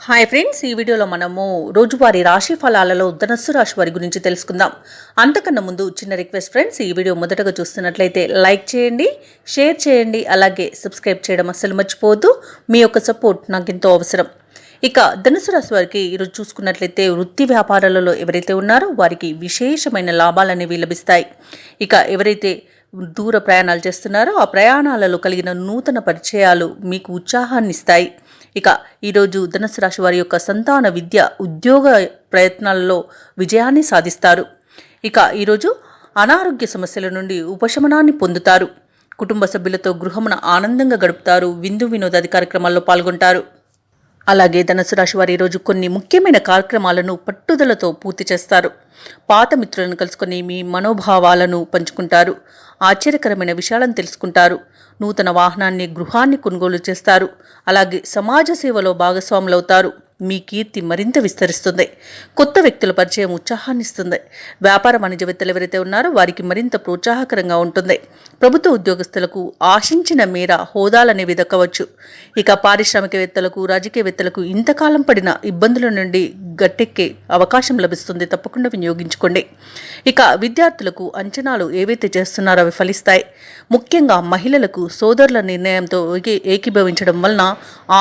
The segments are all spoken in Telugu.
హాయ్ ఫ్రెండ్స్, ఈ వీడియోలో మనము రోజువారీ రాశి ఫలాలలో ధనుస్సు రాశి వారి గురించి తెలుసుకుందాం. అంతకన్నా ముందు చిన్న రిక్వెస్ట్ ఫ్రెండ్స్, ఈ వీడియో మొదటగా చూస్తున్నట్లయితే లైక్ చేయండి, షేర్ చేయండి, అలాగే సబ్స్క్రైబ్ చేయడం అస్సలు మర్చిపోవద్దు. మీ యొక్క సపోర్ట్ నాకు ఎంతో అవసరం. ఇక ధనుసు రాశి వారికి ఈరోజు చూసుకున్నట్లయితే వృత్తి వ్యాపారాలలో ఎవరైతే ఉన్నారో వారికి విశేషమైన లాభాలు అనేవి లభిస్తాయి. ఇక ఎవరైతే దూర ప్రయాణాలు చేస్తున్నారో ఆ ప్రయాణాలలో కలిగిన నూతన పరిచయాలు మీకు ఉత్సాహాన్ని ఇస్తాయి. ఇక ఈరోజు ధనుసు రాశి వారి యొక్క సంతాన విద్య ఉద్యోగ ప్రయత్నాలలో విజయాన్ని సాధిస్తారు. ఇక ఈరోజు అనారోగ్య సమస్యల నుండి ఉపశమనాన్ని పొందుతారు. కుటుంబ సభ్యులతో గృహమున ఆనందంగా గడుపుతారు. విందు వినోదాది కార్యక్రమాల్లో పాల్గొంటారు. అలాగే ధనుసు రాశి వారు ఈరోజు కొన్ని ముఖ్యమైన కార్యక్రమాలను పట్టుదలతో పూర్తి చేస్తారు. పాత మిత్రులను కలుసుకొని మీ మనోభావాలను పంచుకుంటారు. ఆశ్చర్యకరమైన విషయాలను తెలుసుకుంటారు. నూతన వాహనాన్ని, గృహాన్ని కొనుగోలు చేస్తారు. అలాగే సమాజ సేవలో భాగస్వాములవుతారు. మీ కీర్తి మరింత విస్తరిస్తుంది. కొత్త వ్యక్తుల పరిచయం ఉత్సాహాన్నిస్తుంది. వ్యాపార వాణిజ్యవేత్తలు ఎవరైతే ఉన్నారో వారికి మరింత ప్రోత్సాహకరంగా ఉంటుంది. ప్రభుత్వ ఉద్యోగస్తులకు ఆశించిన మేర హోదాలనేవి దక్కవచ్చు. ఇక పారిశ్రామికవేత్తలకు, రాజకీయవేత్తలకు ఇంతకాలం పడిన ఇబ్బందుల నుండి గట్టెక్కే అవకాశం లభిస్తుంది. తప్పకుండా వినియోగించుకోండి. ఇక విద్యార్థులకు అంచనాలు ఏవైతే చేస్తున్నారో అవి ఫలిస్తాయి. ముఖ్యంగా మహిళలకు సోదరుల నిర్ణయంతో ఏకీభవించడం వలన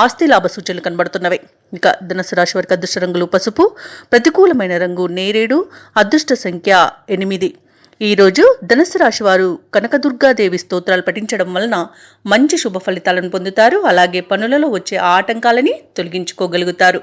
ఆస్తి లాభ సూచనలు కనబడుతున్నవి. ఇక ధనుసు రాశి వారికి అదృష్ట రంగులు పసుపు, ప్రతికూలమైన రంగు నేరేడు, అదృష్ట సంఖ్య 8. ఈరోజు ధనుసు రాశి వారు కనకదుర్గాదేవి స్తోత్రాలు పఠించడం వలన మంచి శుభ ఫలితాలను పొందుతారు. అలాగే పనులలో వచ్చే ఆటంకాలని తొలగించుకోగలుగుతారు.